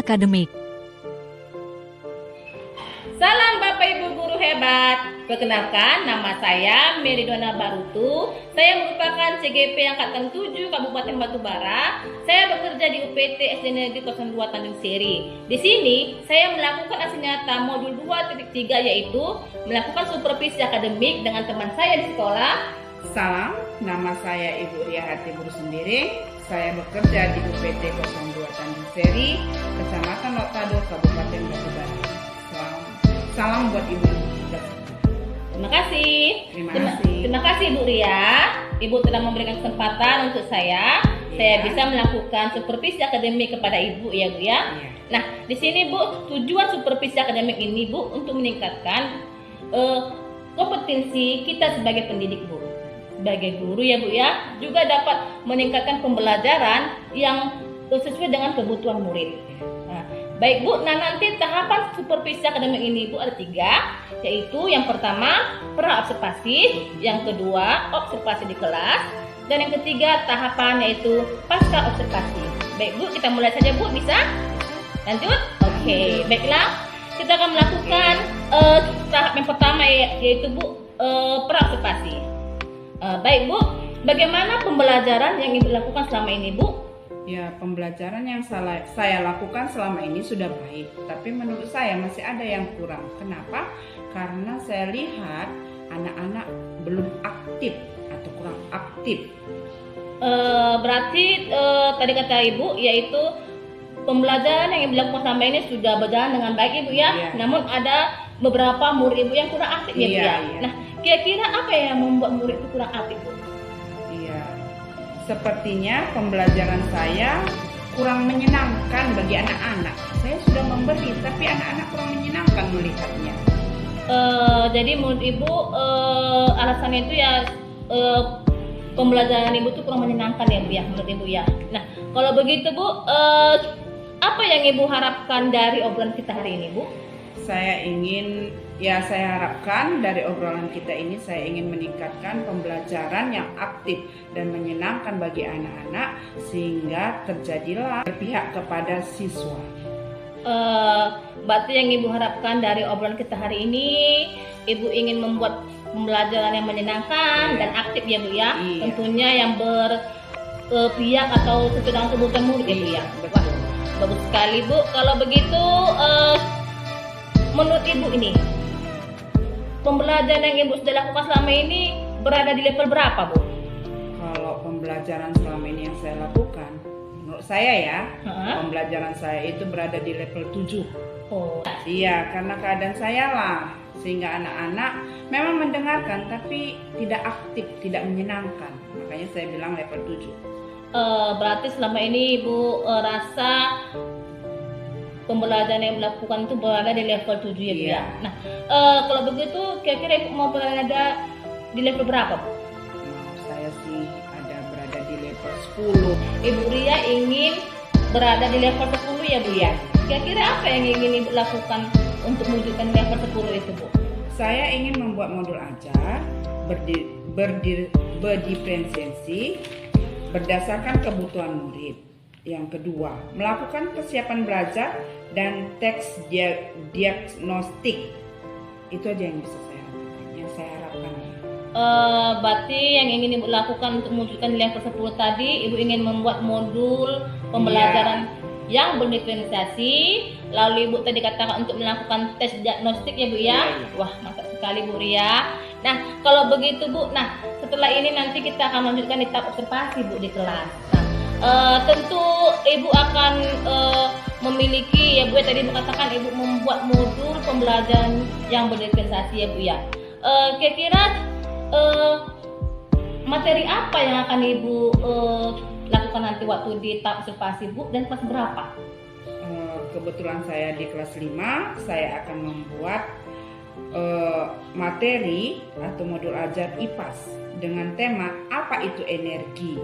akademik. Salam Bapak Ibu guru hebat. Perkenalkan, nama saya Meridona Barutu. Saya merupakan CGP Angkatan 7 Kabupaten Batubara. Saya bekerja di UPT SD Negeri 02 Tanjung Seri. Di sini saya melakukan aksi nyata modul 2.3, yaitu melakukan supervisi akademik dengan teman saya di sekolah. Salam, nama saya Ibu Ria Hati Guru Sendiri. Saya bekerja di UPT 02 Tanjung Seri, Kecamatan Lotado, Kabupaten Batubara. Salam buat Ibu. Terima kasih. Terima kasih Ibu Ria. Ibu telah memberikan kesempatan untuk saya. Saya bisa melakukan supervisi akademik kepada Ibu ya Bu ya. Nah, di sini Bu, tujuan supervisi akademik ini Bu untuk meningkatkan kompetensi kita sebagai pendidik Bu. Sebagai guru ya Bu ya, juga dapat meningkatkan pembelajaran yang sesuai dengan kebutuhan murid. Baik Bu, nah nanti tahapan supervisi akademik ini Bu ada 3, yaitu yang pertama pra-observasi, yang kedua observasi di kelas, dan yang ketiga tahapan yaitu pasca observasi. Baik Bu, kita mulai saja Bu, bisa? Lanjut? Oke, baiklah. Kita akan melakukan tahap yang pertama yaitu Bu pra-observasi. Baik Bu, bagaimana pembelajaran yang Ibu lakukan selama ini Bu? Ya, pembelajaran yang saya lakukan selama ini sudah baik, tapi menurut saya masih ada yang kurang. Kenapa? Karena saya lihat anak-anak belum aktif atau kurang aktif. Berarti tadi kata Ibu yaitu pembelajaran yang Ibu lakukan selama ini sudah berjalan dengan baik Ibu ya. Iya. Namun ada beberapa murid Ibu yang kurang aktif ya Bu ya. Iya. Nah, kira-kira apa yang membuat murid itu kurang aktif Bu? Iya. Sepertinya pembelajaran saya kurang menyenangkan bagi anak-anak. Saya sudah memberi, tapi anak-anak kurang menyenangkan melihatnya. Jadi menurut Ibu alasannya itu ya pembelajaran Ibu itu kurang menyenangkan ya Bu ya, menurut Ibu ya. Nah, kalau begitu Bu, apa yang Ibu harapkan dari obrolan kita hari ini Bu? Saya harapkan dari obrolan kita ini saya ingin meningkatkan pembelajaran yang aktif dan menyenangkan bagi anak-anak sehingga terjadilah berpihak kepada siswa. Berarti yang Ibu harapkan dari obrolan kita hari ini, Ibu ingin membuat pembelajaran yang menyenangkan dan aktif ya Bu ya. Iya. Tentunya yang berpihak atau sesuai dengan kebutuhan murid ya Bu ya. Betul. Wah, bagus sekali Bu. Kalau begitu menurut Ibu ini pembelajaran yang Ibu sudah lakukan selama ini berada di level berapa Bu? Kalau pembelajaran selama ini yang saya lakukan, menurut saya ya, pembelajaran saya itu berada di level 7. Oh. Iya, karena keadaan saya lah, sehingga anak-anak memang mendengarkan tapi tidak aktif, tidak menyenangkan. Makanya saya bilang level 7. Berarti selama ini Ibu rasa pembelajaran yang dilakukan itu berada di level 7 ya Bu ya. Nah, kalau begitu kira-kira Ibu mau berada di level berapa Bu? Saya sih ada berada di level 10. Ibu Ria ingin berada di level 10 ya Bu ya. Kira-kira apa yang ingin Ibu lakukan untuk mewujudkan level 10 itu Bu? Saya ingin membuat modul ajar berdiferensiasi berdasarkan kebutuhan murid. Yang kedua, melakukan persiapan belajar dan teks diagnostik. Itu aja yang bisa saya harapkan. Berarti yang ingin Ibu lakukan untuk mewujudkan level 10 tadi, Ibu ingin membuat modul pembelajaran yang berdiferensiasi. Lalu Ibu tadi katakan untuk melakukan tes diagnostik ya Bu ya. Wah, mantap sekali Bu Ria. Nah, kalau begitu Bu, setelah ini nanti kita akan melanjutkan di tahap observasi Bu di kelas. Tentu Ibu akan memiliki ya Bu, tadi Ibu katakan Ibu membuat modul pembelajaran yang berdiferensiasi ya Bu ya. Kira-kira materi apa yang akan Ibu lakukan nanti waktu di tahap observasi Bu, dan kelas berapa? Kebetulan saya di kelas 5, saya akan membuat materi atau modul ajar IPAS dengan tema apa itu energi.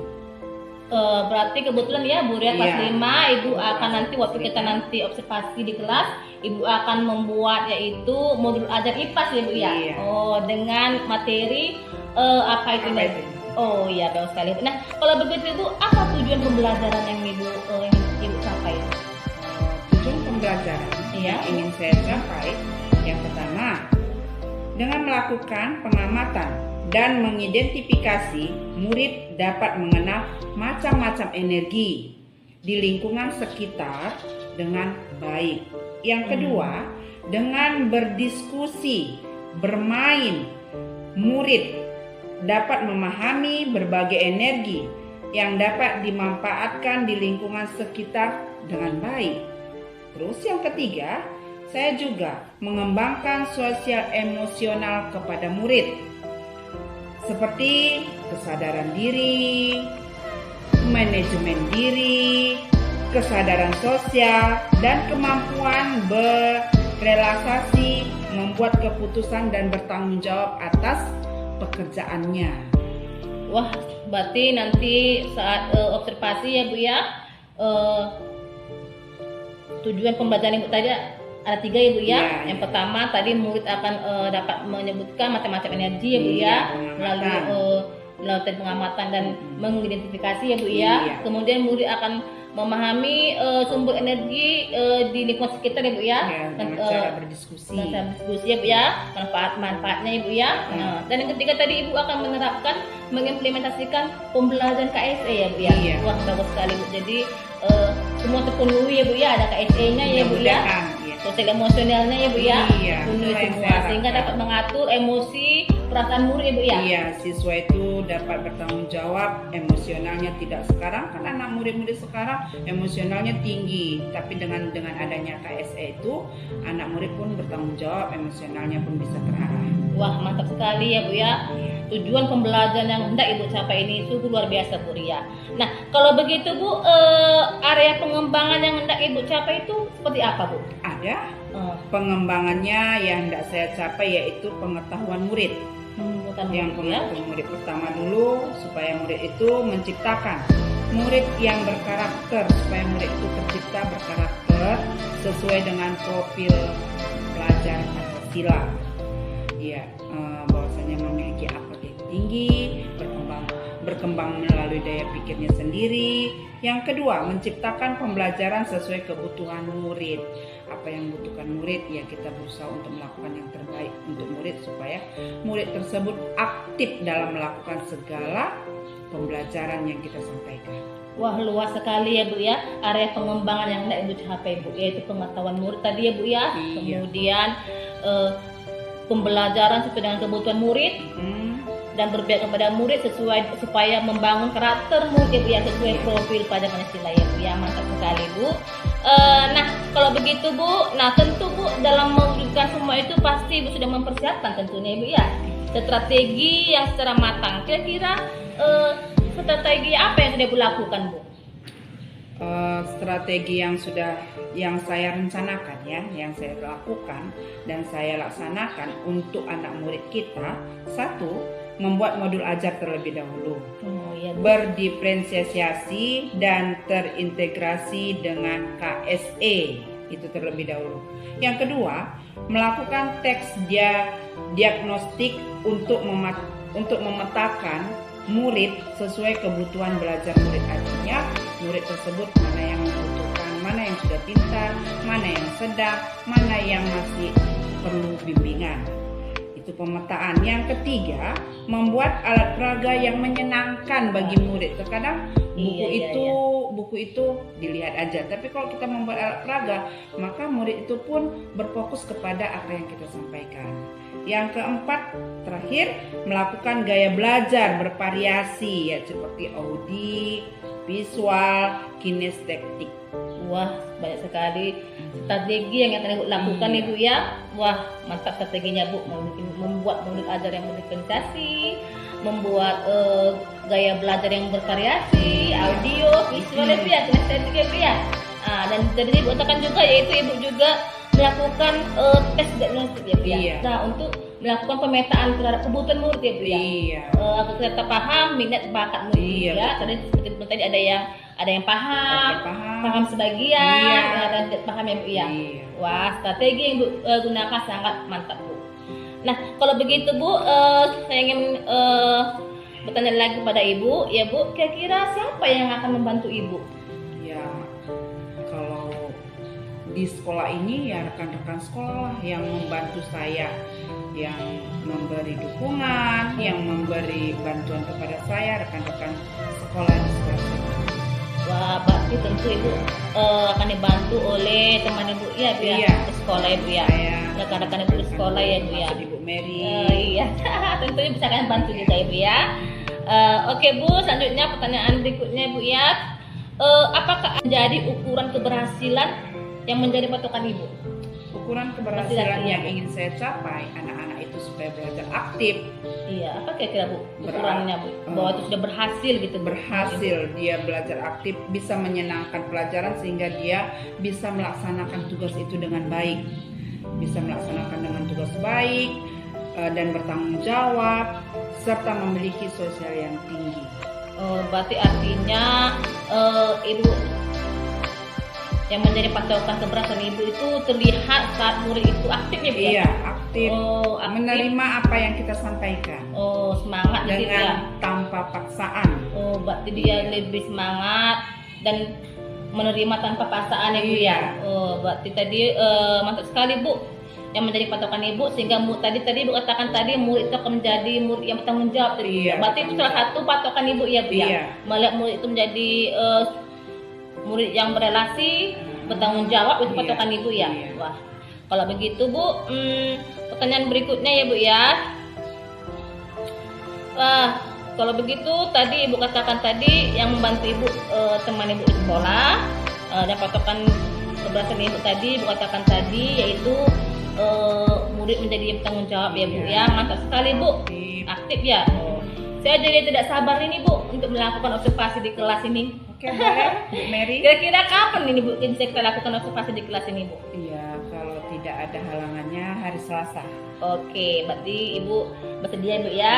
Berarti kebetulan ya Bu Ria kelas 5, Ibu akan nanti waktu kita nanti observasi di kelas, Ibu akan membuat yaitu modul ajar IPAS ya Bu ya. Iya. Oh, dengan materi apa itu energi. Oh iya, bagus sekali. Nah, kalau begitu Ibu, apa tujuan pembelajaran yang Ibu capai? Tujuan pembelajaran Iya. yang ingin saya capai, yang pertama, dengan melakukan pengamatan dan mengidentifikasi, murid dapat mengenal macam-macam energi di lingkungan sekitar dengan baik. Yang kedua, dengan berdiskusi, bermain, murid dapat memahami berbagai energi yang dapat dimanfaatkan di lingkungan sekitar dengan baik. Terus yang ketiga, saya juga mengembangkan sosial emosional kepada murid, seperti kesadaran diri, manajemen diri, kesadaran sosial, dan kemampuan berrelasi, membuat keputusan dan bertanggung jawab atas pekerjaannya. Wah, berarti nanti saat observasi ya Bu ya, tujuan pembelajaran Ibu tadi ada 3 ya Bu ya. Iya, Yang iya. pertama tadi murid akan dapat menyebutkan macam-macam energi ya Bu Iya, ya, pengamatan. melalui pengamatan dan mengidentifikasi ya Bu ya. Iya. Kemudian murid akan memahami sumber energi di lingkungan sekitar ya Bu ya. Ya, Dan, dengan cara berdiskusi. dan cara diskusi ya Bu ya, manfaatnya ya Bu ya. Nah, dan yang ketiga tadi Ibu akan menerapkan, mengimplementasikan pembelajaran KSE ya Bu ya. Iya. Wah, bagus sekali Bu. Jadi semua terpenuhi ya Bu ya, ada KSE-nya ya Bu ya. Mudah-mudahan, iya. Sosial emosionalnya ya Bu ya. Iya, Penuhi itulah yang semua saya sehingga harapkan. dapat mengatur emosi, perasaan murid ya Bu ya. Iya, siswa itu dapat bertanggung jawab emosionalnya. Tidak sekarang kan anak murid-murid sekarang emosionalnya tinggi, tapi dengan adanya KSE itu anak murid pun bertanggung jawab, emosionalnya pun bisa terarah. Wah, mantap sekali ya Bu ya. Tujuan pembelajaran yang hendak Ibu capai ini sungguh luar biasa Bu Ria. Nah, kalau begitu Bu, area pengembangan yang hendak Ibu capai itu seperti apa Bu? Ada pengembangannya yang hendak saya capai, yaitu pengetahuan murid. Bukan Yang Bu ya. pengetahuan murid pertama dulu, supaya murid itu menciptakan murid yang berkarakter, supaya murid itu tercipta berkarakter sesuai dengan profil pelajar Pancasila. Iya, bahwasanya memiliki akhlak yang tinggi, berkembang melalui daya pikirnya sendiri. Yang kedua, menciptakan pembelajaran sesuai kebutuhan murid. Apa yang membutuhkan murid, ya kita berusaha untuk melakukan yang terbaik untuk murid, supaya murid tersebut aktif dalam melakukan segala pembelajaran yang kita sampaikan. Wah, luas sekali ya Bu ya, area pengembangan yang hendak Ibu capai Bu, yaitu pengetahuan murid tadi ya Bu ya. Iya. Kemudian pembelajaran sesuai dengan kebutuhan murid dan berpihak kepada murid sesuai, supaya membangun karakter murid ya sesuai profil pelajar Pancasila ya Bu ya. Mantap sekali Bu. Nah, kalau begitu Bu, nah tentu Bu dalam mewujudkan semua itu pasti Ibu sudah mempersiapkan tentunya Ibu ya strategi yang secara matang. Kira-kira strategi apa yang sudah Ibu lakukan Bu? Strategi yang saya rencanakan ya, yang saya lakukan dan saya laksanakan untuk anak murid kita. Satu, membuat modul ajar terlebih dahulu, Ya, Bu. berdiferensiasi dan terintegrasi dengan KSE itu terlebih dahulu. Yang kedua, melakukan teks diagnostik untuk memetakan murid sesuai kebutuhan belajar murid. Artinya murid tersebut mana yang membutuhkan, mana yang sudah pintar, mana yang sedang, mana yang masih perlu bimbingan. Itu pemetaan. Yang ketiga, membuat alat peraga yang menyenangkan bagi murid. Terkadang buku itu dilihat aja, tapi kalau kita membuat alat peraga, maka murid itu pun berfokus kepada apa yang kita sampaikan. Yang keempat, terakhir, melakukan gaya belajar bervariasi ya, seperti audi, visual, kinestetik. Wah, banyak sekali strategi yang akan Ibu lakukan Iya. Ibu ya. Wah, mantap strateginya Bu. Membuat modul ajar yang berdiferensiasi, membuat gaya belajar yang bervariasi, audio, visual itu ya, kinestetik ya Bu ya. Dan jadi Ibu katakan juga, yaitu Ibu juga melakukan tes diagnostik ya Bu ya. Iya. Nah, untuk melakukan pemetaan terhadap kebutuhan murid ya Bu ya. Iya. Agar kita paham minat bakat murid Iya, ya. Tadi seperti tadi ada yang paham, paham sebagian, Iya. dan tidak paham ya Bu ya. Iya. Wah, strategi yang Ibu gunakan sangat mantap Bu. Nah, kalau begitu Bu, saya ingin bertanya lagi kepada Ibu, ya Bu, kira-kira siapa yang akan membantu Ibu? Ya, kalau di sekolah ini ya rekan-rekan sekolah lah yang membantu saya, yang memberi dukungan, yang memberi bantuan kepada saya, rekan-rekan sekolah di sekolah ini. Wah, berarti tentu Ibu akan dibantu oleh teman Ibu ya, Bu ya, Iya. di sekolah Ibu ya. Saya Rekan-rekan Ibu di sekolah ya, Bu ya. Ibu Mary. Iya, tentunya bisa kalian bantu juga Ibu ya. Oke Bu, selanjutnya pertanyaan berikutnya Bu ya. Apakah menjadi ukuran keberhasilan yang menjadi patokan Ibu? Ukuran keberhasilan Iya. yang ingin saya capai, anak-anak itu supaya belajar aktif, Iya, apa kira-kira Bu Berat. ukurannya Bu? Bahwa itu sudah berhasil gitu. berhasil dia belajar aktif, bisa menyenangkan pelajaran sehingga dia bisa melaksanakan tugas itu dengan baik, bisa melaksanakan dengan tugas baik dan bertanggung jawab serta memiliki sosial yang tinggi. Berarti artinya Ibu yang menjadi patokan keberhasilan Ibu itu terlihat saat murid itu aktif ya Bu ya? Iya, aktif, Aktif. menerima apa yang kita sampaikan Semangat gitu ya. dengan tanpa paksaan. Berarti dia lebih semangat dan menerima tanpa paksaan ya Bu ya. Berarti tadi mantap sekali Bu yang menjadi patokan Ibu, sehingga tadi Ibu katakan tadi murid itu akan menjadi murid yang bertanggung jawab tadi. Iya, Berarti itu salah satu patokan Ibu ya Bu ya. Iya. Melihat murid itu menjadi murid yang berelasi, bertanggung jawab, itu Iya. patokan Ibu ya. Iya. Wah, kalau begitu Bu, pertanyaan berikutnya ya Bu ya. Kalau begitu tadi Ibu katakan tadi yang membantu Ibu teman Ibu di sekolah, dan patokan keberhasilan Ibu tadi Ibu katakan tadi yaitu murid menjadi yang bertanggung jawab ya Bu Iya. ya. Mantap sekali Bu, aktif ya. Saya jadi tidak sabar ini Bu untuk melakukan observasi di kelas ini. Oke, boleh Bu Mary? Kira-kira kapan ini Bu kita lakukan observasi di kelas ini Bu? Iya, kalau tidak ada halangannya hari Selasa. Oke, berarti Ibu bersedia Bu ya. Iya,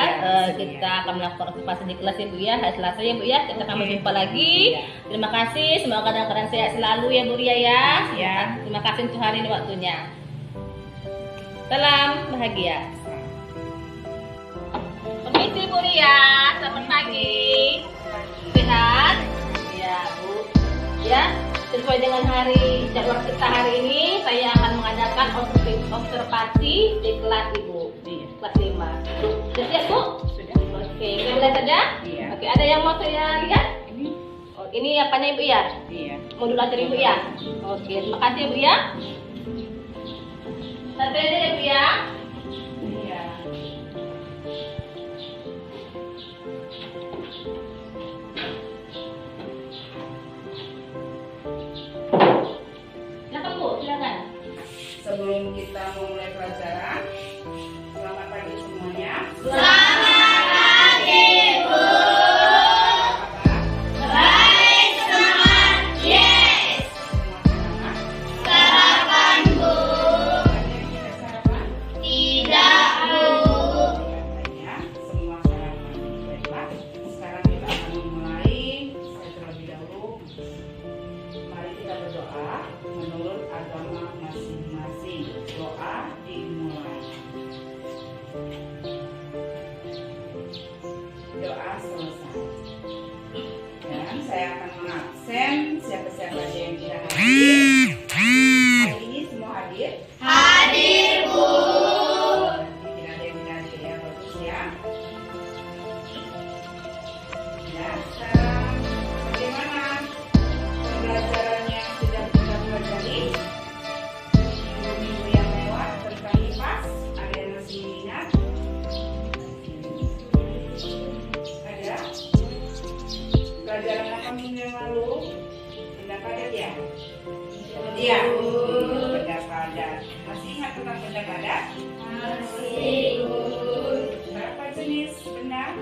bersedia. Kita akan melakukan observasi di kelas ya Bu ya, hari Selasa ya Bu ya. Kita akan Oke. berjumpa lagi. Iya. Terima kasih, semoga dalam keadaan sehat selalu ya Bu Ria ya. Ya. Terima kasih untuk hari ini waktunya. Salam bahagia. Permisi Bu Ria, selamat pagi. Sehat? Ya Bu. Ya, sesuai dengan hari jadwal kita hari ini, saya akan mengadakan observasi di kelas Ibu, Iya. kelas 5. Sudah siap Bu? Sudah. Oke, kita mulai saja. Iya. Oke, ada yang mau saya lihat? Ini. Oh, ini apanya Ibu ya? Iya. Modul ajar Ibu ya? Oke, terima kasih Ibu ya. Sampai aja ya Bu ya. Iya. Silakan Bu, silakan. Sebelum kita memulai pelajaran, selamat pagi semuanya. Selamat pagi Bu. Baik, semangat. Yes. Semua selamat. Sarapan Bu. Ada yang tidak sarapan? Tidak Bu. Katanya semua sarapan. Baiklah. Sekarang kita akan memulai. Saya terlebih dahulu. Mari kita berdoa menurut agama masing-masing. Doa dimulai. Doa selesai. Dan saya akan mengabsen siapa-siapa aja yang tidak hadir. Hari ini semua hadir? Hadir Bu. Berarti tidak ada yang tidak hadir ya, bagus ya. Ya, sekarang bagaimana pembelajaran yang sudah kita pelajari minggu yang lewat tentang IPAS? Ada yang masih ingat? Ada? Pelajaran apa minggu yang lalu? Benda padat ya? Iya, benda padat. Masih ingat tentang benda padat? Masih Bu. Berapa jenis benda?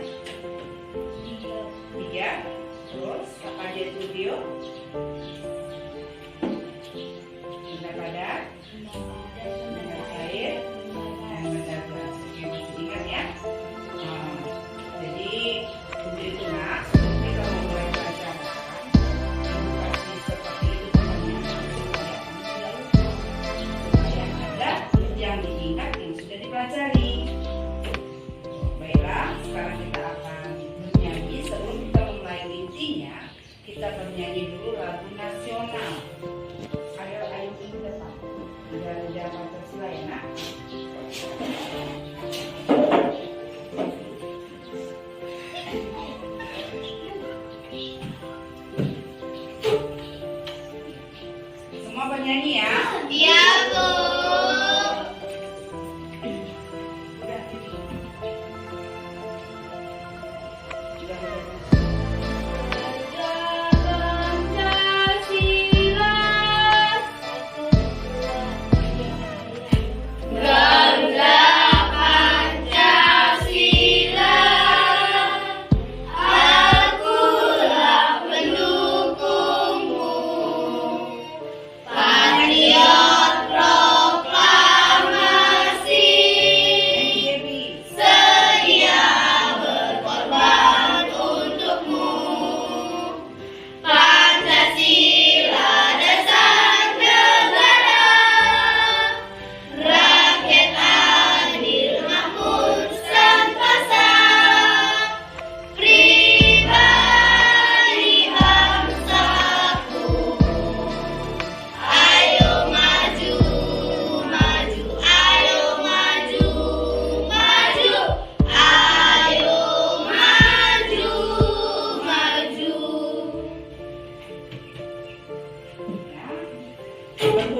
3. Terus apa aja itu Dio? Benda padat, benda cair, dan benda gas. Oke, masih ingat ya? Nah, jadi untuk itu nak, sebelum kita memulai pelajaran, edukasi seperti itu pertanyaan supaya kamu tidak lupa, supaya ada yang diingat yang sudah dipelajari. Baiklah, sekarang kita akan bernyanyi. Sebelum kita memulai intinya, kita bernyanyi dulu lagu nasional. Ayo, ayo kita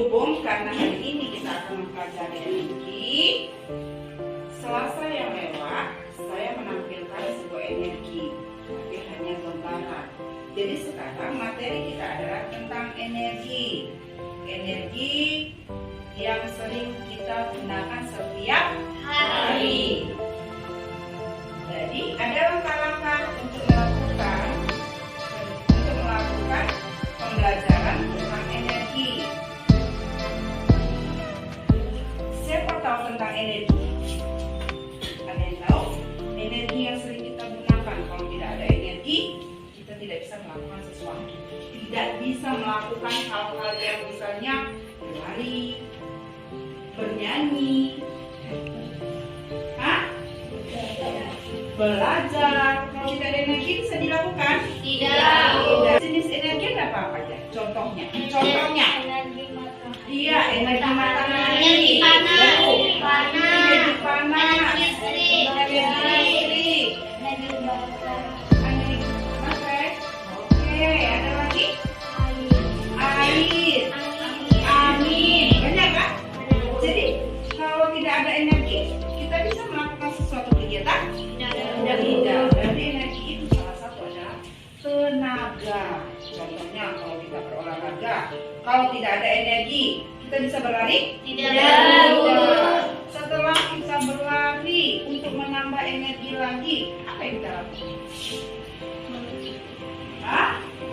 Berhubung karena hari ini kita akan mempelajari energi, Selasa yang lewat saya menampilkan sebuah energi, tapi hanya gambaran. Jadi sekarang materi kita adalah tentang energi. Energi yang sering kita gunakan setiap hari. Jadi ada langkah-langkah untuk melakukan pembelajaran tentang energi. Siapa tahu tentang energi? Ada yang tahu? Energi yang sering kita gunakan. Kalau tidak ada energi, kita tidak bisa melakukan sesuatu. Tidak bisa melakukan hal-hal yang misalnya berlari, bernyanyi, belajar. Kalau tidak ada energi bisa dilakukan? Tidak. Jenis energi ada apa aja? Contohnya. Energi matahari. Iya, energi matahari. Energi panas. Energi panas. Energi listrik. Energi baterai. Energi baterai. Oke, ada lagi? Air. Angin. Banyak kan? Jadi kalau tidak ada energi, kita bisa melakukan sesuatu kegiatan? Tidak. Jadi energi itu salah satu adalah tenaga. Contohnya kalau kita berolahraga, kalau tidak ada energi, kita bisa berlari? Tidak. Setelah kita berlari untuk menambah energi lagi, apa yang kita lakukan?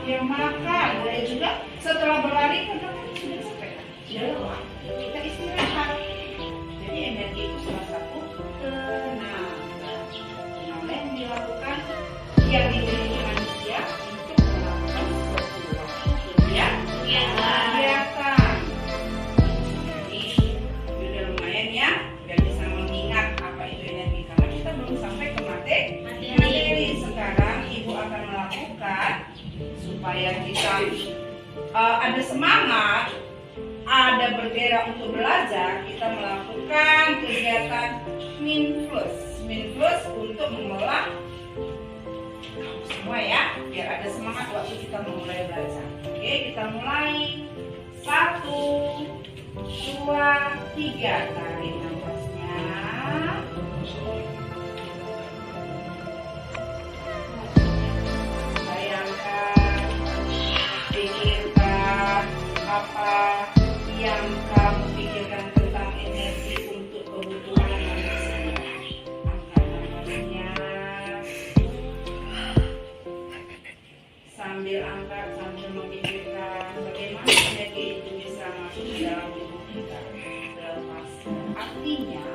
Yang makan. Boleh juga setelah berlari kita sudah sampai lelah. Kita istirahat. Jadi energi itu salah satu tenaga. Tenaga yang dilakukan yang dimiliki manusia untuk melakukan sesuatu kegiatan. Jadi sudah lumayan ya, sudah bisa mengingat apa itu energi karena kita belum sampai ke materi. Sekarang ibu akan melakukan supaya kita ada semangat, ada bergerak untuk belajar. Kita melakukan kegiatan Minflus untuk mengolah semua ya, biar ada semangat waktu kita memulai belajar. Oke, kita mulai. 1, 2, 3. Tarik nafasnya. Bayangkan, pikirkan apa yang kamu pikirkan tentang energi untuk kebutuhan manusia. Angkat nafasnya. Sambil angkat, sambil memikirkan bagaimana energi itu bisa masuk di dalam tubuh kita. Lepaskan. Artinya,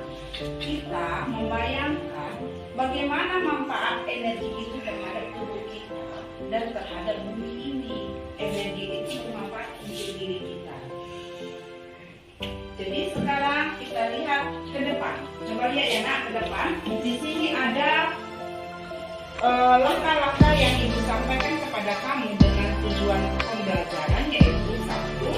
kita membayangkan bagaimana manfaat energi itu terhadap tubuh kita dan terhadap bumi ini. Energi itu bermanfaat untuk diri kita. Jadi sekarang kita lihat ke depan. Coba lihat ya nak, ke depan. Di sini ada langkah-langkah yang ibu sampaikan kepada kamu dengan tujuan pembelajaran, yaitu 1,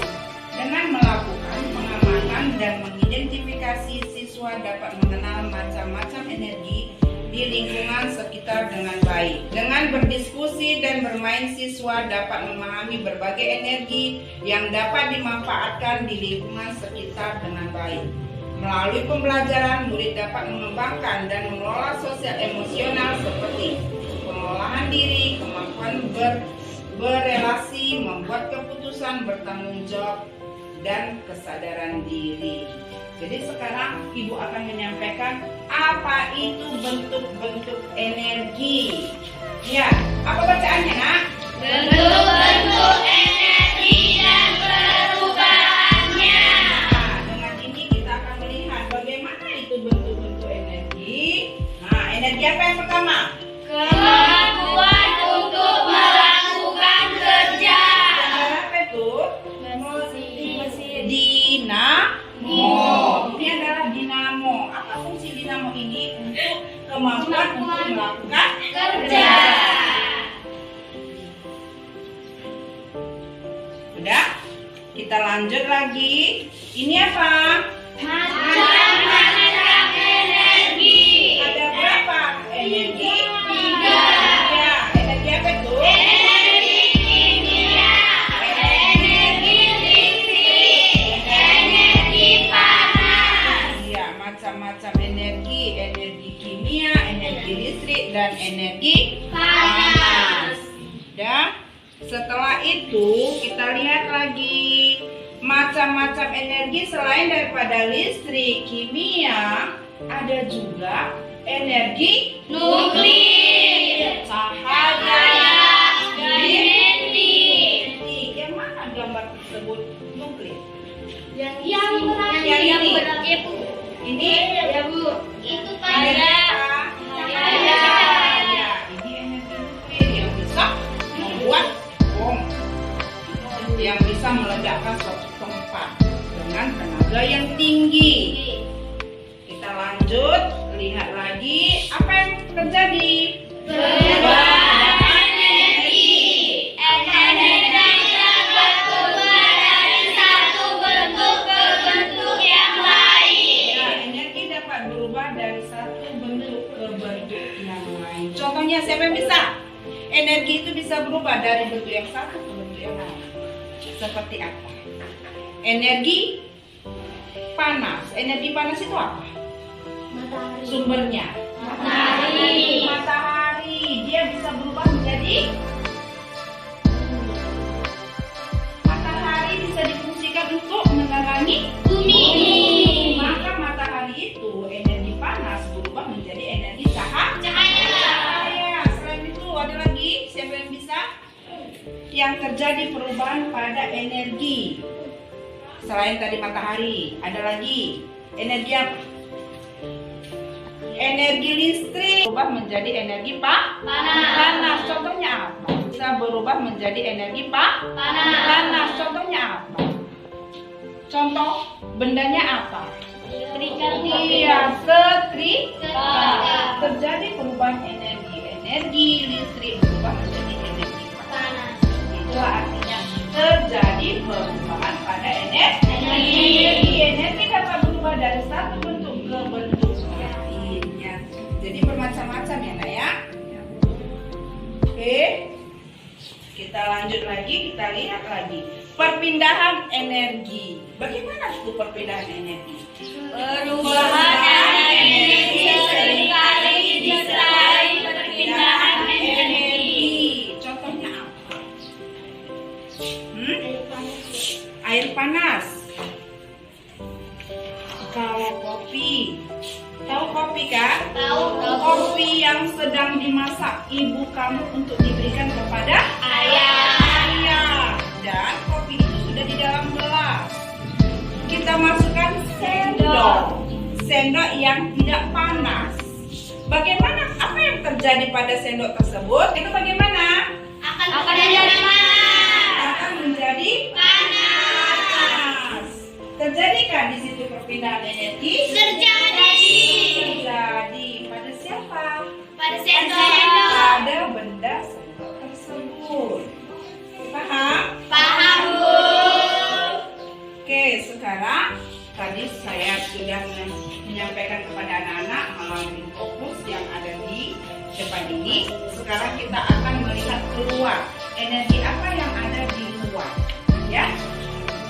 dengan melakukan pengamatan dan mengidentifikasi siswa dapat mengenal macam-macam energi di lingkungan sekitar dengan baik. Dengan berdiskusi dan bermain, siswa dapat memahami berbagai energi yang dapat dimanfaatkan di lingkungan sekitar dengan baik. Melalui pembelajaran, murid dapat mengembangkan dan mengelola sosial emosional seperti pengolahan diri, kemampuan berelasi, membuat keputusan, bertanggung jawab, dan kesadaran diri. Jadi sekarang ibu akan menyampaikan apa itu bentuk-bentuk energi. Ya, apa bacaannya nak? Bentuk-bentuk energi dan perubahannya. Nah, dengan ini kita akan melihat bagaimana itu bentuk-bentuk energi. Nah, energi apa yang pertama? Kemampuan untuk melakukan kerja. Apa itu? Mesin. Dinamo. Ini adalah dinamo. Apa fungsi dinamo ini? Untuk kemampuan untuk melakukan Kerja. Udah? Kita lanjut lagi. Ini apa? Macam-macam energi. Ada berapa energi? 3. Ya, energi apa itu? Energi kimia. Energi listrik. macam-macam energi, energi kimia, energi listrik, dan energi panas. Dan setelah itu kita lihat lagi macam-macam energi selain daripada listrik, kimia, ada juga energi Nuklir. cahaya, Dan ini. Yang mana gambar tersebut nuklir? Yang Yang ini. ya Bu. Ini Ya Bu. Itu cahaya. cahaya. Ini energi nuklir yang bisa membuat bom, yang bisa meledakkan suatu tempat dengan tenaga yang tinggi. Kita lanjut, lihat lagi apa yang terjadi. Perubahan energi. Energi dapat berubah dari satu bentuk ke bentuk yang lain. Ya, energi dapat berubah dari satu bentuk ke bentuk yang lain. Contohnya siapa yang bisa? Energi itu bisa berubah dari bentuk yang satu ke bentuk yang lain. Seperti apa? Energi panas. Energi panas itu apa? Sumbernya Matahari. Matahari. Dia bisa berubah menjadi matahari, bisa difungsikan untuk menerangi Bumi. Maka matahari itu energi panas berubah menjadi energi cahaya. Selain itu ada lagi siapa yang bisa? Yang terjadi perubahan pada energi. Selain tadi matahari, ada lagi energi apa? Energi listrik berubah menjadi energi panas. Contohnya apa? Bisa berubah menjadi energi panas. Contohnya apa? Contoh bendanya apa? Iya, setrika. Terjadi perubahan energi. Energi listrik berubah menjadi energi panas. Itu artinya terjadi perubahan pada energi. Energi dapat berubah dari satu bentuk ke bentuk lainnya. Jadi bermacam-macam ya, Nak ya. Oke. Kita lanjut lagi, kita lihat lagi. Perpindahan energi. Bagaimana itu perpindahan energi? Perubahan energi seringkali disertai perpindahan energi. Contohnya apa? Air panas. Kalau kopi. Tahu kopi kan? Tahu. Kopi yang sedang dimasak ibu kamu untuk diberikan kepada ayah. Dan kopi itu sudah di dalam gelas. Kita masukkan sendok yang tidak panas. Bagaimana? Apa yang terjadi pada sendok tersebut? Itu bagaimana? Akan menjadi panas. Akan menjadi panas. Terjadikah di situ perpindahan energi? Terjadi. Pada siapa? Pada sendok. Pada benda sendok tersebut. Paham? Paham Bu. Oke, sekarang tadi saya sudah menyampaikan kepada anak-anak melalui fokus yang ada di depan ini. Sekarang kita akan melihat keluar. Energi apa yang ada di luar? Ya,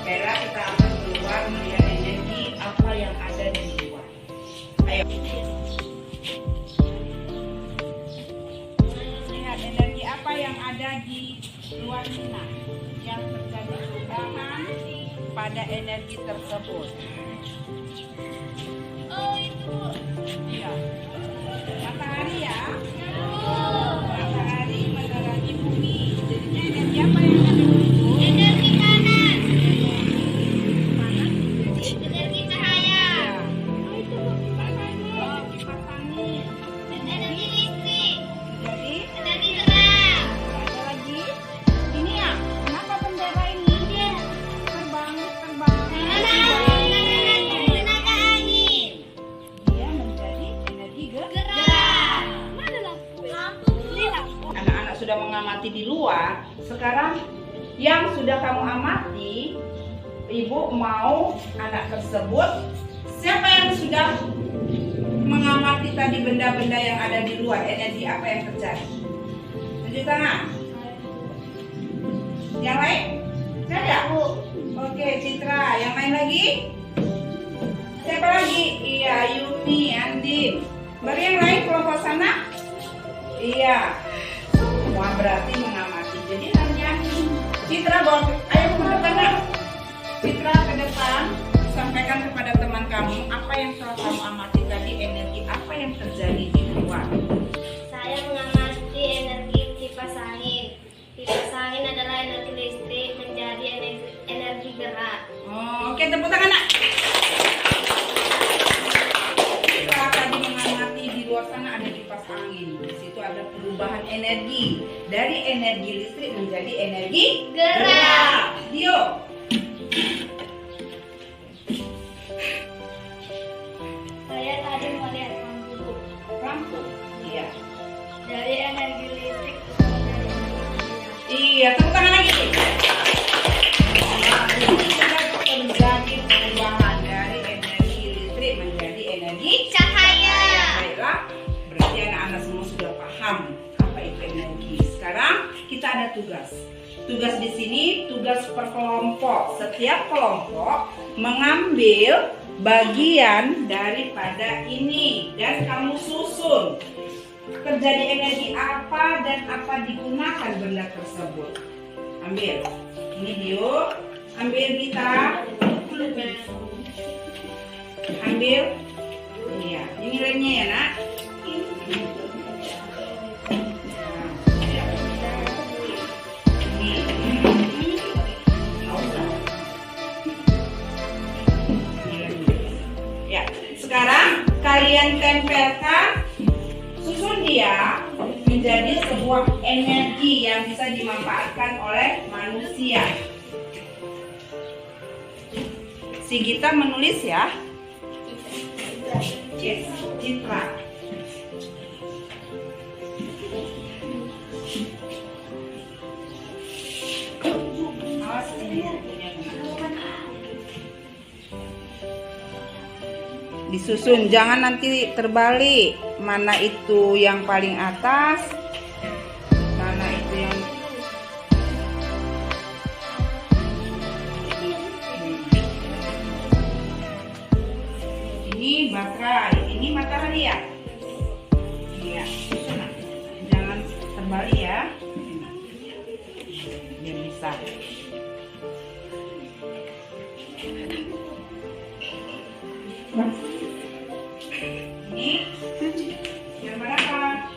Bella, kita akan keluar melihat energi apa yang ada di luar. Ayo. Lihat energi apa yang ada di luar sana yang terjadi perubahan pada energi tersebut. Oh itu. Ya. Matahari ya. Matahari menerangi bumi. Jadinya energi apa yang ada di situ? Energi panas. Panas. Energi cahaya. Oh, kipas angin. Energi listrik. Jadi Energi terang. ada lagi. Ini ya. Kenapa bendera ini? Terbang. Tenaga angin. Dia menjadi energi Gerak. Mana lampu? Anak-anak sudah mengamati di luar. Sekarang yang sudah kamu amati, ibu mau anak tersebut, siapa yang sudah mengamati tadi benda-benda yang ada di luar, energi apa yang terjadi? Tunjuk tangan. Yang lain? Tidak ada? Oke, Citra. Yang lain lagi? Siapa lagi? Iya, Yuki. Yuni, Andin. Baru yang lain kelompok sana? Iya. Semua berarti mengamati. Jadi hanya Citra bawa, ayo ke depan nak. Citra ke depan, sampaikan kepada teman kamu apa yang telah kamu amati tadi, energi apa yang terjadi di luar. Saya mengamati energi kipas angin. Kipas angin adalah energi listrik menjadi energi gerak. Oh, oke, tepuk tangan nak. Kita tadi mengamati di luar sana ada kipas angin. Di situ ada perubahan energi dari energi listrik menjadi energi Gerak. Dio. Saya tadi melihat Lampu. Iya. dari energi listrik menjadi energi gerak. Iya, tepuk tangan lagi. Nah, ini sudah terjadi perubahan dari energi listrik menjadi energi Cahaya. Baiklah, berarti anak-anak semua sudah paham apa itu energi. Sekarang kita ada tugas. Tugas di sini tugas per kelompok. Setiap kelompok mengambil bagian daripada ini dan kamu susun. Terjadi energi apa dan apa digunakan benda tersebut. Ambil. Ini Dio. Ambil Gita. Ambil. Iya. Ini lainnya ya nak. Ya, sekarang kalian tempelkan, susun dia menjadi sebuah energi yang bisa dimanfaatkan oleh manusia. Si Gita menulis ya. Yes, Citra. Awas ini. Disusun, jangan nanti terbalik. Mana itu yang paling atas, mana itu yang ini baterai, ini matahari ya. Iya, susun. Jangan terbalik ya. Biar bisa. Ini yang berapa?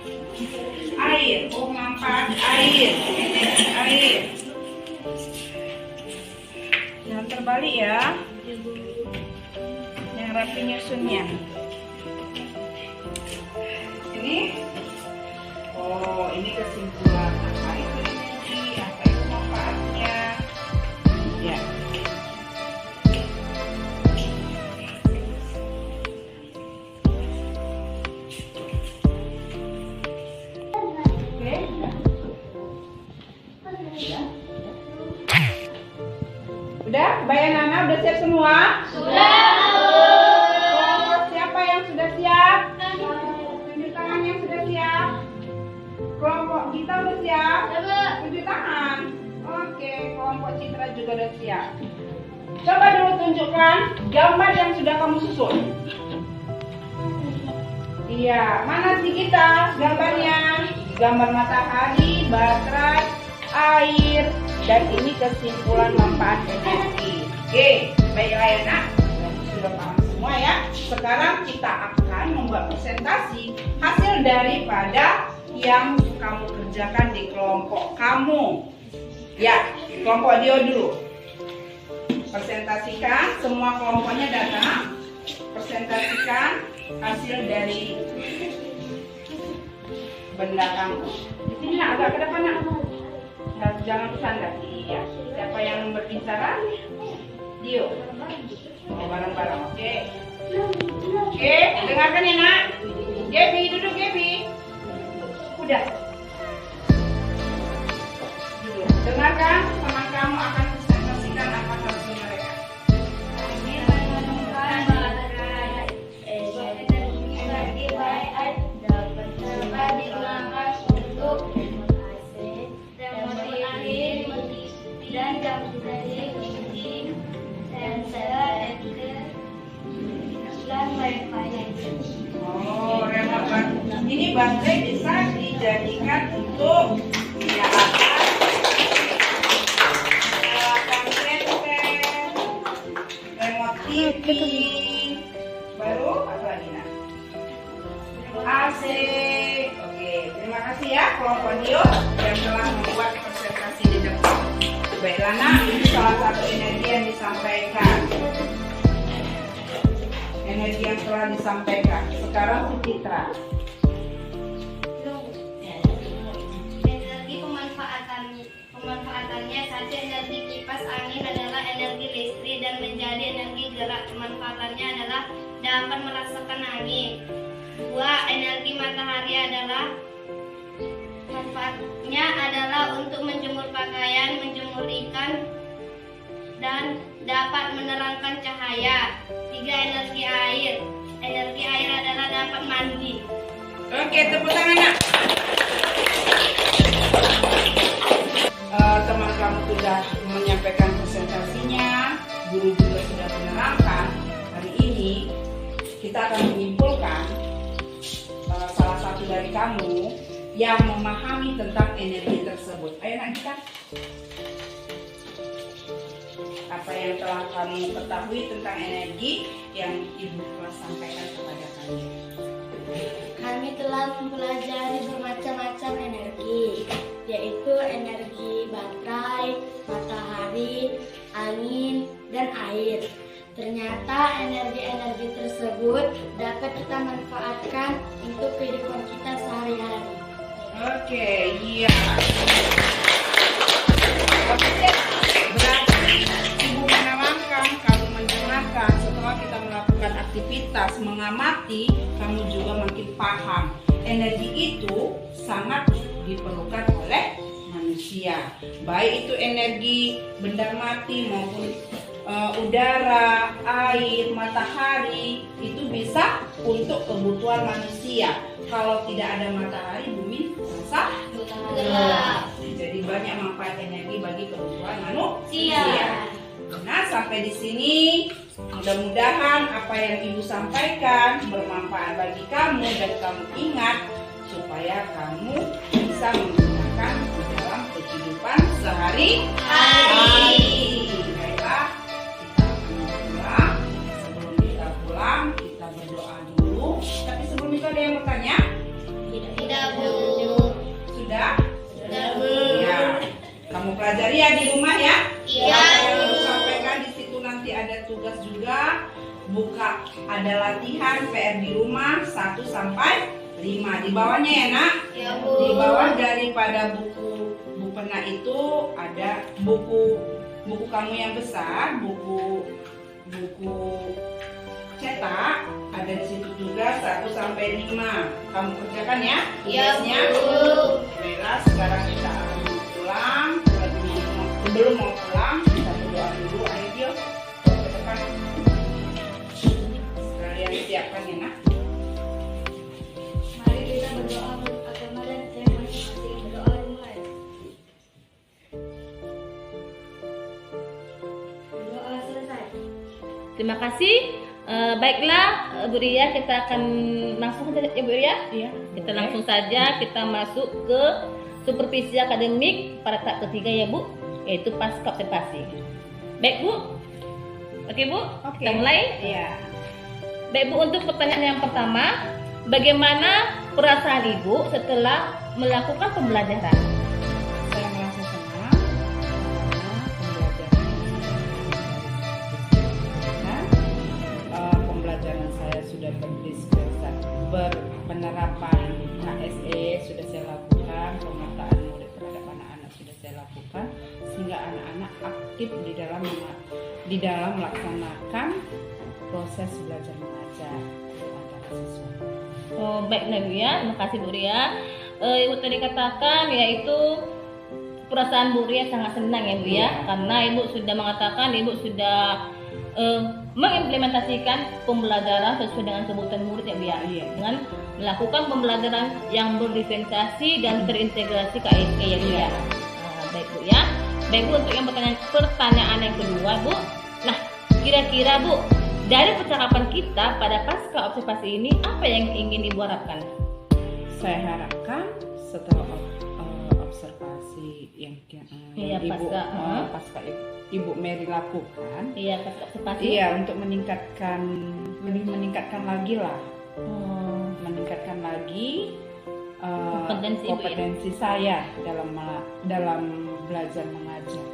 Air. Oh, manfaat air. Energi air. Jangan terbalik ya. Yang rapi nyusunnya. Ini. Oh, ini kesimpulan. Apa itu energi? Apa itu manfaatnya? Ya. Udah, Bayan Nana udah siap semua? Sudah. Kelompok siapa yang sudah siap? Tunjuk tangan yang sudah siap. Kelompok kita udah siap? Tunjuk tangan. Oke, kelompok Citra juga udah siap. Coba dulu tunjukkan gambar yang sudah kamu susun. Iya, mana sih kita gambarnya? Gambar matahari, baterai, air, dan ini kesimpulan manfaat energi. Oke, baiklah ya nak, sudah paham semua ya. Sekarang kita akan membuat presentasi hasil daripada yang kamu kerjakan di kelompok kamu. Ya, kelompok Dio dulu. Presentasikan, semua kelompoknya datang. Presentasikan hasil dari benda kamu. Di sini nak, agak ke depan nak. Jangan bersandar. Iya. Siapa yang berbicara? Dio. Oh, bareng-bareng. Oke. Oke, dengarkan ya nak. Gaby, duduk Gaby. Udah. Duduk. Dengarkan, teman kamu akan presentasikan apa hasil mereka. Ini menemukan baterai energi baik dapat digunakan untuk remote AC, dan jam sensor dan wifi. baterai bisa dijadikan untuk menyalakan handphone, remote TV, baru apa lagi nak? AC. Oke, terima kasih ya kelompok Dio yang telah membuat presentasi di depan. Baiklah nak, ini salah satu energi yang disampaikan. Energi yang telah disampaikan. Sekarang si Citra. Energi pemanfaatannya satu, energi kipas angin adalah energi listrik dan menjadi energi gerak. Pemanfaatannya adalah dapat merasakan angin. Dua, energi matahari adalah manfaatnya adalah untuk menjemur pakaian, menjemur ikan, dan dapat menerangkan cahaya. Tiga, energi air. Energi air adalah dapat mandi. Oke, tepuk tangan nak. Teman kamu sudah menyampaikan presentasinya, guru juga sudah menerangkan. Hari ini kita akan menyimpulkan salah satu dari kamu yang memahami tentang energi tersebut. Ayo nak kita. Apa yang telah kamu ketahui tentang energi yang ibu telah sampaikan kepada kami? Kami telah mempelajari bermacam-macam energi, yaitu energi baterai, matahari, angin, dan air. Ternyata energi-energi tersebut dapat kita manfaatkan untuk kehidupan kita sehari-hari. Oke, iya. Berarti ibu menamakan, kamu mendengarkan, setelah kita melakukan aktivitas mengamati, kamu juga makin paham. Energi itu sangat diperlukan oleh manusia. Baik itu energi benda mati maupun udara, air, matahari, itu bisa untuk kebutuhan manusia. Kalau tidak ada matahari, bumi terasa gelap. Jadi banyak manfaat energi bagi kebutuhan manusia. Nah, sampai di sini mudah-mudahan apa yang ibu sampaikan bermanfaat bagi kamu dan kamu ingat supaya kamu bisa menggunakan di dalam kehidupan sehari-hari. Baiklah, kita akan pulang. Sebelum kita pulang, kita berdoa dulu. Tapi sebelum itu ada yang bertanya? Tidak, Bu. Sudah? Sudah, Bu. Ya. Kamu pelajari ya di rumah ya. Iya. Apa yang ibu sampaikan di situ nanti ada tugas juga. Buka ada latihan PR di rumah 1 sampai 5. Di bawahnya ya nak. Ya, Bu. Di bawah daripada buku pena itu ada buku kamu yang besar, buku cetak ada di situ juga 1 sampai 5. Kamu kerjakan ya tugasnya. Ya, Bu. Baiklah, sekarang kita akan pulang. Sebelum mau pulang kita berdoa dulu. Ayo Dio, ke depan. Sekalian siapkan ya nak. Mari kita berdoa agama dan saya masing-masing berdoa mulai. Berdoa selesai. Terima kasih. Baiklah, Bu Ria, kita akan langsung saja ya Bu Ria. Iya. Kita langsung saja kita masuk ke supervisi akademik pada tahap ketiga ya Bu, yaitu pasca observasi. Baik Bu. Oke Bu, Oke. kita mulai. Iya. Baik Bu, untuk pertanyaan yang pertama, bagaimana perasaan Ibu setelah melakukan pembelajaran? Saya merasa senang karena pembelajaran saya sudah berpenerapan KSE sudah saya lakukan, pemetaan murid terhadap anak-anak sudah saya lakukan, sehingga anak-anak aktif di dalam melaksanakan proses belajar mengajar antara siswa. Oh, baik Bu ya, terima kasih Bu Ria. Ibu tadi katakan yaitu perasaan Bu Ria sangat senang ya Bu ya, karena Ibu sudah mengatakan Ibu sudah mengimplementasikan pembelajaran sesuai dengan kebutuhan murid ya Bu ya, dengan melakukan pembelajaran yang berdiferensiasi dan terintegrasi KSE ya Bu ya. Baik Bu ya. Baik Bu, untuk yang pertanyaan yang kedua Bu, nah kira-kira Bu, dari percakapan kita pada pasca observasi ini, apa yang ingin Ibu harapkan? saya harapkan setelah observasi yang Iya, ibu pasca, pasca Ibu Mary lakukan, Iya, pas observasi. iya, untuk meningkatkan lagi lah, Oh, meningkatkan lagi Kompetensi, Bu, ya? kompetensi saya dalam belajar mengajar.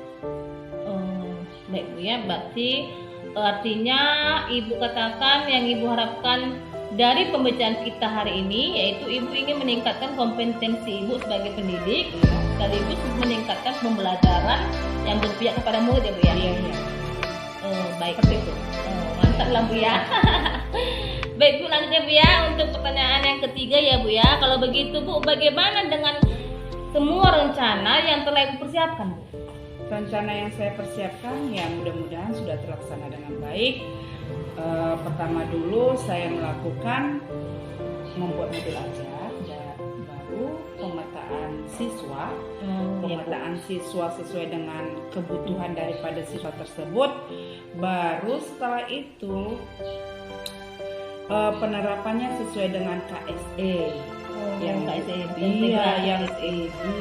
oh, baik Bu ya, berarti artinya Ibu katakan yang Ibu harapkan dari pembicaraan kita hari ini, yaitu Ibu ingin meningkatkan kompetensi Ibu sebagai pendidik, sekaligus meningkatkan pembelajaran yang berpihak kepada murid ya Bu ya. Iya, iya. Baik. Seperti itu. Mantap lah Bu ya. Baik Bu, lanjutnya Bu ya untuk pertanyaan yang ketiga ya Bu ya. Kalau begitu Bu, bagaimana dengan semua rencana yang telah Ibu persiapkan Bu? Rencana yang saya persiapkan ya mudah-mudahan sudah terlaksana dengan baik. Pertama dulu saya melakukan membuat modul ajar, dan baru pemetaan siswa. Pemetaan siswa sesuai dengan kebutuhan daripada siswa tersebut. Baru setelah itu penerapannya sesuai dengan KSE. Yang KSE, Iya, yang itu.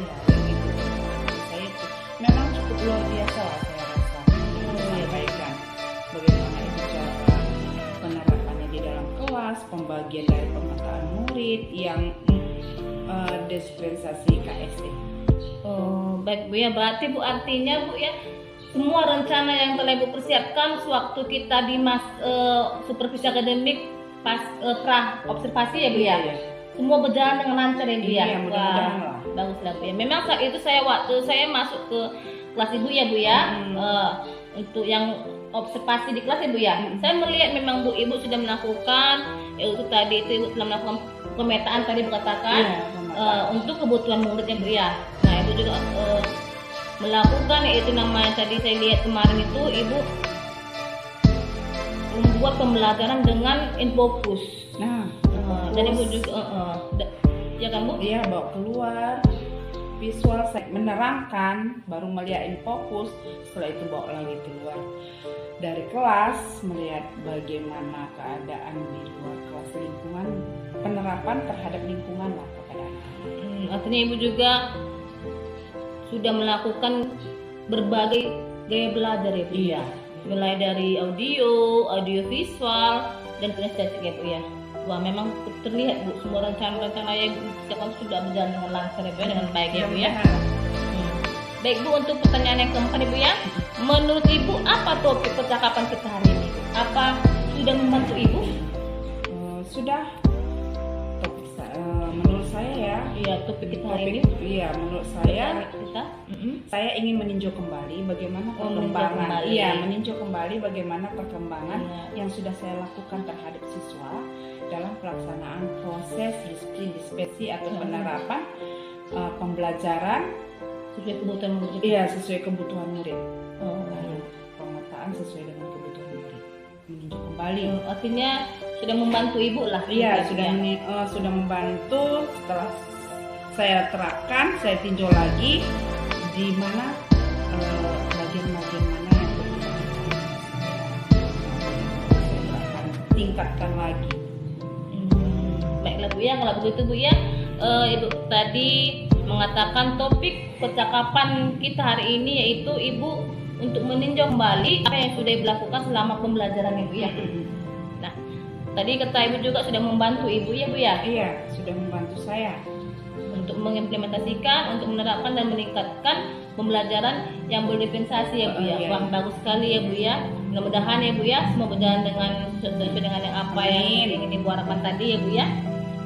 Saya itu memang cukup luar biasa lah saya rasa. Saya baikkan bagaimana itu cara penerapannya di dalam kelas, pembagian dari pemetaan murid yang dispensasi KSE. Oh, baik Bu ya. Berarti Bu, artinya Bu ya, semua rencana yang telah Ibu persiapkan sewaktu kita di supervisi akademik pas pra observasi ya Bu ya. Iya. Semua berjalan dengan lancar ya Bu ya. Iya, mudah-mudahan lah. Bagus lah Bu ya. Memang saat itu waktu saya masuk ke kelas Ibu ya Bu ya, untuk yang observasi di kelas ya Bu ya. Saya melihat memang Bu, Ibu sudah melakukan itu tadi itu Ibu telah melakukan pemetaan tadi berkatakan untuk kebutuhan muridnya Bu ya. Nah, Ibu juga melakukan itu namanya tadi saya lihat kemarin itu Ibu membuat pembelajaran dengan infocus. Nah, Dan Ibu juga ya kan Bu? Iya, bawa keluar visual, saya menerangkan, baru melihat infocus, setelah itu bawa lagi keluar dari kelas, melihat bagaimana keadaan di luar kelas, lingkungan, penerapan terhadap lingkungan lah kepada anak. Artinya Ibu juga sudah melakukan berbagai gaya belajar ya Bu? Iya. Mulai dari audio visual, dan kinestetik ya Bu ya. Wah, memang terlihat Bu, semua rencana-rencana yang Ibu persiapkan sudah berjalan dengan lancar ya Bu ya, dengan baik ya Bu ya. Baik Bu, untuk pertanyaan yang keempat Ibu ya, menurut Ibu apa topik percakapan kita hari ini? Apa sudah membantu Ibu? Sudah. Menurut saya ya. Iya, topik kita hari ini. Iya, menurut saya. Kita. Saya ingin meninjau kembali bagaimana perkembangan. Meninjau kembali bagaimana perkembangan yang sudah saya lakukan terhadap siswa dalam pelaksanaan proses disiplin dispersasi atau penerapan pembelajaran sesuai kebutuhan murid. Iya, sesuai kebutuhan murid. Iya. Pemetaan sesuai dengan kebutuhan murid. Meninjau kembali. Artinya sudah membantu Ibu lah. Iya, sudah membantu. Setelah saya terapkan, saya tinjau lagi di mana bagian-bagian mana yang saya akan tingkatkan lagi. Baiklah Bu ya, kalau begitu Bu ya, Ibu tadi mengatakan topik percakapan kita hari ini yaitu Ibu untuk meninjau kembali apa yang sudah Ibu lakukan selama pembelajaran Ibu ya. Nah, tadi kata Ibu juga sudah membantu Ibu ya Bu ya. Iya, sudah membantu saya untuk mengimplementasikan, untuk menerapkan dan meningkatkan pembelajaran yang berdispensasi ya Bu ya. Iya. Wah, bagus sekali ya Bu ya. Mudah-mudahan ya Bu ya semua berjalan sesuai dengan yang apa yang ingin Ibu harapkan tadi ya Bu ya.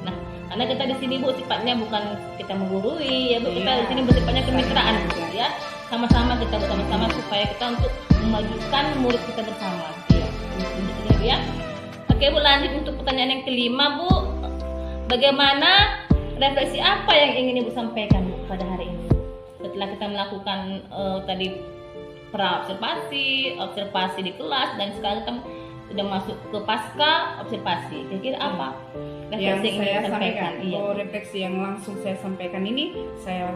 Nah, karena kita di sini Bu sifatnya bukan kita menggurui ya Bu, kita di sini bersifatnya kemitraan Bu ya. Sama-sama kita bersama-sama supaya kita untuk memajukan murid kita bersama. Iya. Ini Bu ya. Oke Bu, lanjut untuk pertanyaan yang kelima Bu. Bagaimana refleksi apa yang ingin Ibu sampaikan Bu pada hari ini? Setelah kita melakukan tadi observasi di kelas, dan sekarang kita sudah masuk ke pasca observasi. Kira-kira apa refleksi yang ingin saya Ibu sampaikan? Iya. Refleksi yang langsung saya sampaikan ini, saya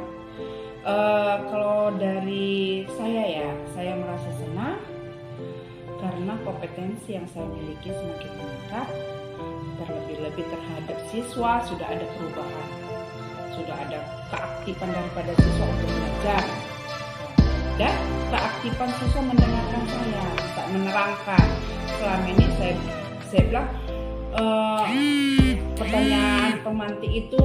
kalau dari saya ya, saya merasa senang karena kompetensi yang saya miliki semakin meningkat, terlebih-lebih terhadap siswa sudah ada perubahan, sudah ada keaktifan daripada siswa untuk belajar, dan keaktifan siswa mendengarkan saya saat menerangkan. Selama ini saya bilang pertanyaan pemantik itu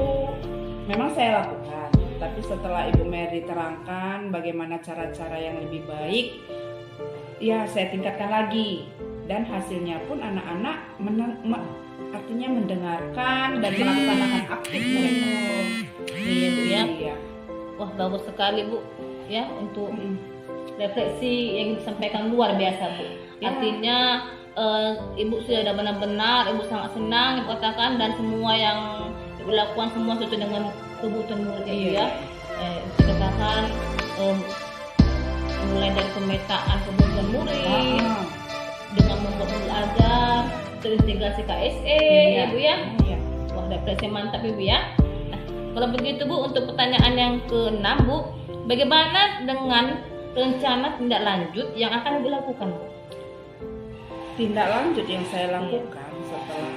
memang saya lakukan, tapi setelah Ibu Mary terangkan bagaimana cara-cara yang lebih baik, ya saya tingkatkan lagi, dan hasilnya pun anak-anak artinya mendengarkan dan melaksanakan aktif mereka. Iya Bu ya. Iya. Wah bagus sekali Bu ya untuk refleksi yang disampaikan luar biasa Bu. Ya. Artinya Ibu sudah benar-benar, Ibu sangat senang Ibu katakan, dan semua yang Ibu lakukan semua sesuai dengan kebutuhan murid Ibu Iya. ya. Dikatakan mulai dari pemetaan kebutuhan murid, dengan membuat modul ajar, terintegrasi KSE ya Bu ya. Iya. Wah refleksi mantap Ibu ya. Nah, kalau begitu Bu, untuk pertanyaan yang ke-6 Bu, bagaimana dengan rencana tindak lanjut yang akan Ibu lakukan Bu? Tindak lanjut yang saya lakukan setelah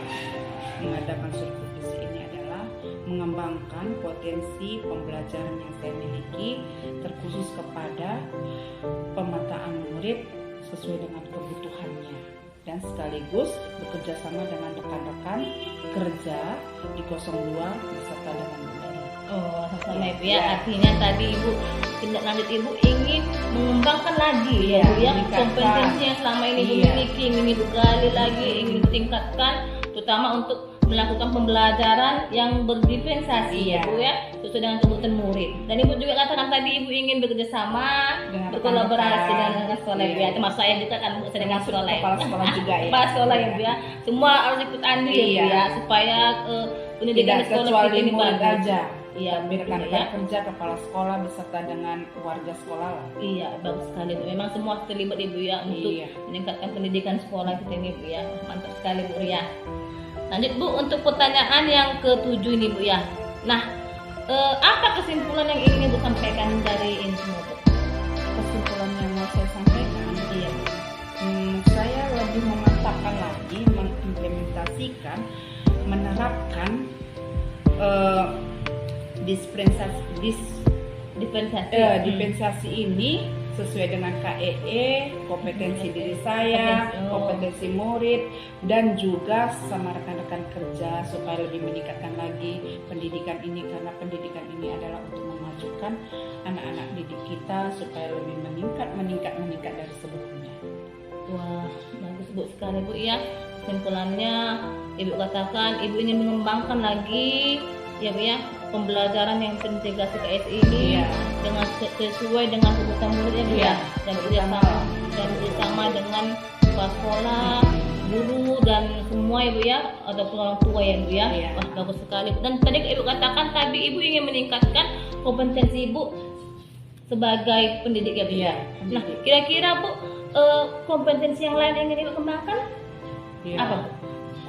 mengadakan supervisi ini adalah mengembangkan potensi pembelajaran yang saya miliki, terkhusus kepada pemetaan murid sesuai dengan kebutuhannya, dan sekaligus bekerja sama dengan rekan-rekan kerja di 02 beserta dengan Bu Mary. Oh, sama Ibu ya. Ya. Artinya tadi Ibu tindak lanjut Ibu ingin mengembangkan lagi ya Iya, Bu ya, meningkatkan. kompetensi yang selama ini Ibu Iya. miliki, ingin Ibu gali lagi, ingin ditingkatkan, terutama untuk melakukan pembelajaran yang berdiferensiasi Iya. ya Bu ya, sesuai dengan kebutuhan murid. Dan Ibu juga katakan tadi Ibu ingin bekerja sama, Dengan berkolaborasi rekan-rekan. dengan sekolah Ibu ya. Iya. Termasuk saya juga kan Bu, saya dengan Termasuk sekolah ya. kepala sekolah juga ya. Kepala sekolah ya Bu ya. Semua harus ikut andil ya Bu Iya. ya, supaya pendidikan Tidak sekolah kecuali kita ini murid bagus. aja, Iya, tapi betul rekan-rekan ya. kerja, kepala sekolah beserta dengan warga sekolah lah. Iya, bagus sekali Bu. Memang semua terlibat Ibu ya untuk Iya. meningkatkan pendidikan sekolah kita ini Bu ya. Mantap sekali Bu Ria. Lanjut Bu untuk pertanyaan yang ke-7 ini Bu ya. Nah, apa kesimpulan yang ingin Ibu sampaikan dari ini semua Bu? Kesimpulan yang mau saya sampaikan, Iya Bu. saya lebih memantapkan lagi, mengimplementasikan, menerapkan dispensasi ini sesuai dengan KEE, kompetensi diri saya, kompetensi murid, dan juga sama rekan-rekan kerja supaya lebih meningkatkan lagi pendidikan ini, karena pendidikan ini adalah untuk memajukan anak-anak didik kita supaya lebih meningkat dari sebelumnya. Wah, bagus Bu sekali Bu ya. Kesimpulannya Ibu katakan Ibu ingin mengembangkan lagi ya Bu ya, pembelajaran yang terintegrasi KSE ini Iya. dengan sesuai dengan kebutuhan murid ya Bu ya, Iya, dan terutama. bekerjasama dengan kepala sekolah, guru, dan semua ya Bu ya, ataupun orang tua ya Bu ya. Iya. Wah bagus sekali. Dan tadi Ibu katakan tadi Ibu ingin meningkatkan kompetensi Ibu sebagai pendidik ya Bu ya. Iya, Nah pendidik. kira-kira Bu, kompetensi yang lain yang ingin Ibu kembangkan Ya, apa Bu?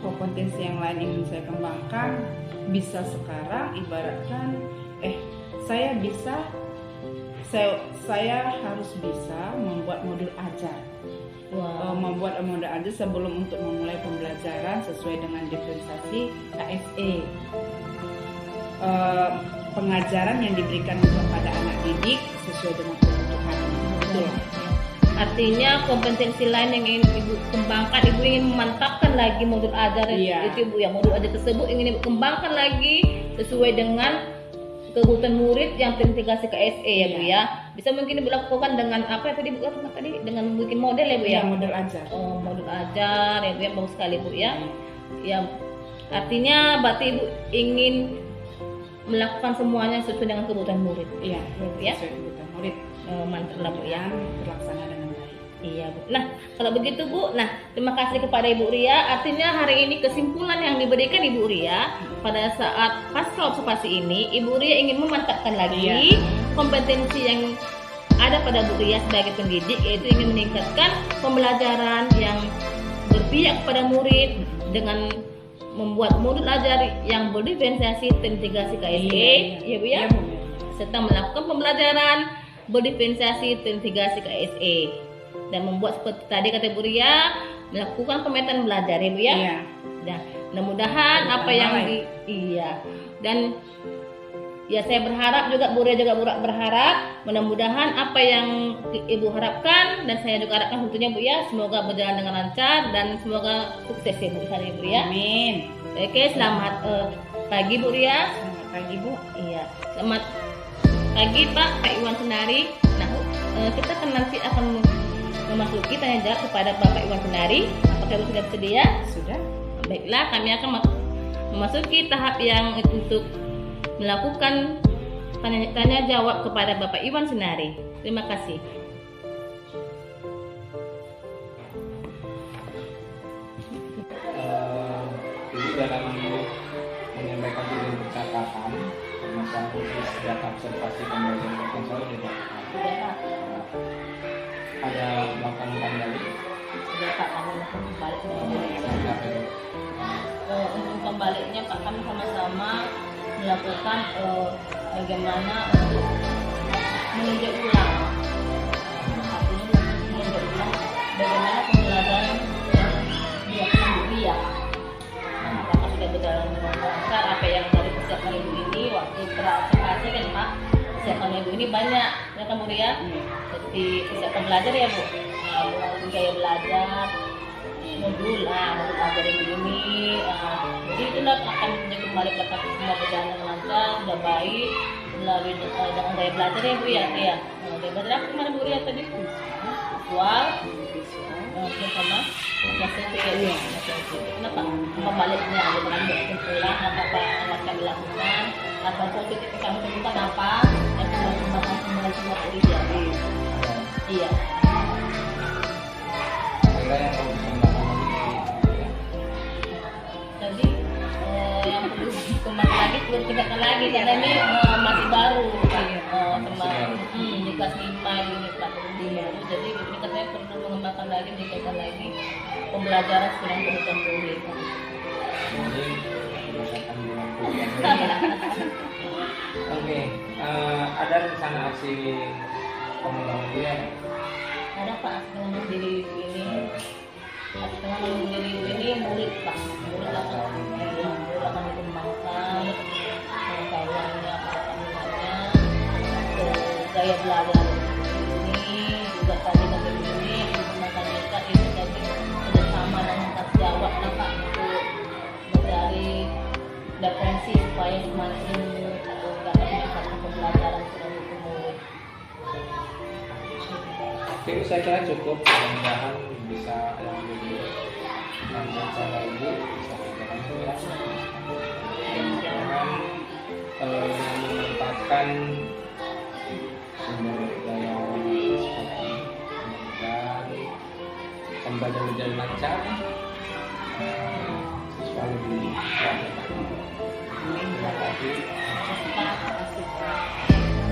kompetensi yang lain ingin saya kembangkan, bisa sekarang ibaratkan saya harus bisa membuat modul ajar. Wah. Membuat modul ajar sebelum untuk memulai pembelajaran sesuai dengan diferensiasi KSE. Pengajaran yang diberikan kepada anak didik sesuai dengan kebutuhan. Betul. Artinya kompetensi lain yang ingin Ibu kembangkan, Ibu ingin memantapkan lagi modul ajar Iya. itu Ibu ya, modul ajar tersebut ingin Ibu kembangkan lagi sesuai dengan kebutuhan murid yang terintegrasi KSE ya Bu Iya. ya. Bisa mungkin Ibu lakukan dengan apa ya tadi Bu katakan tadi, dengan bikin model ya Bu ya. Ya, modul ajar. Oh, modul ajar ya Bu ya, bagus sekali Bu ya. Ya, artinya berarti Ibu ingin melakukan semuanya sesuai dengan kebutuhan murid. Iya, Ya. sesuai kebutuhan murid. Mantap lah Bu ya. Yang terlaksana dengan baik. Iya Bu. Nah kalau begitu Bu, nah terima kasih kepada Ibu Ria. Artinya hari ini kesimpulan yang diberikan Ibu Ria pada saat pasca observasi ini, Ibu Ria ingin memantapkan lagi Iya. kompetensi yang ada pada Bu Ria sebagai pendidik, yaitu ingin meningkatkan pembelajaran yang berpihak kepada murid dengan membuat modul ajar yang berdiferensiasi terintegrasi KSE, ya Bu ya, Iya, Bu. serta melakukan pembelajaran berdiferensiasi terintegrasi KSE. dan membuat seperti tadi kata Bu Ria, melakukan pemetaan belajar ya Bu ya. Iya. Dan mudah-mudahan apa yang iya, dan ya saya berharap juga Bu Ria juga berharap mudah-mudahan apa yang Ibu harapkan dan saya juga harapkan tentunya Bu ya, semoga berjalan dengan lancar dan semoga sukses ya Bu Bu Ria. Amin. Oke, selamat pagi Bu Ria. Selamat pagi Bu. Iya, selamat pagi Pak Iwan Sunari. Nah, kita kan nanti akan memasuki tanya jawab kepada Bapak Iwan Sunari. Apakah Ibu sudah bersedia? Sudah. Baiklah, kami akan memasuki tahap yang untuk melakukan tanya jawab kepada Bapak Iwan Sunari. Terima kasih. Jadi dalam menyampaikan tujuan percakapan permasalahan khusus data observasi pembelajaran berkontrol di Sudah Pak. ada melakukan kembali Sudah Pak, kami akan kembali ke untuk pembaliknya Pak, kami sama-sama melakukan bagaimana untuk meninjau ulang, artinya meninjau ulang bagaimana pembelajaran yang dilakukan Bu Ria. Apakah sudah berjalan dengan lancar? Apa yang dari persiapan Ibu ini waktu praktikasi kan Pak, persiapan Ibu ini banyak ya kan Bu Ria? Seperti persiapan belajar ya Bu, mulai gaya belajar, modul belajar Ibu ini, jadi itulah akan menjadi kembali belakang semua berjalan dengan lancar, sudah baik melalui dengan gaya belajar ya Bu ya. Iya. Gaya belajar apa kemana Bu Ria tadi? Visual, sama ya. Kenapa membaliknya ada dengan kesimpulan apa yang akan dilakukan, apa positif yang kami temukan apa, dan kembangkan semua Bu Ria. Iya. ada yang mau ditambahkan lagi Tadi yang perlu dikembangkan lagi, perlu ditingkatkan lagi karena ini masih baru sama di kelas 5 ini Pak, baru. Jadi ini katanya perlu mengembangkan lagi, meningkatkan lagi pembelajaran sedang kebutuhan murid. jadi berdasarkan dengan Oke, ada rencana aksi pengembangan dia Ada Pak, dengan diri ini, dengan diri ini murid Pak, murid akan dikembangkan pengetahuannya, pengetahuannya, gaya belajar ini juga tadi kami ini dikembangkan kita itu tadi kerjasama dan tanggung jawab lah Pak untuk mencari referensi supaya semakin dapat meningkatkan pembelajaran sedang murid. Oke, saya kira cukup. Mudah-mudahan bisa yang lebih lanjut sama Ibu bisa kerjakan tugas. Jangan memanfaatkan sumber daya seperti dan pembelajaran berjalan lancar, siswa lebih kuat. Terima kasih. Terima kasih Pak.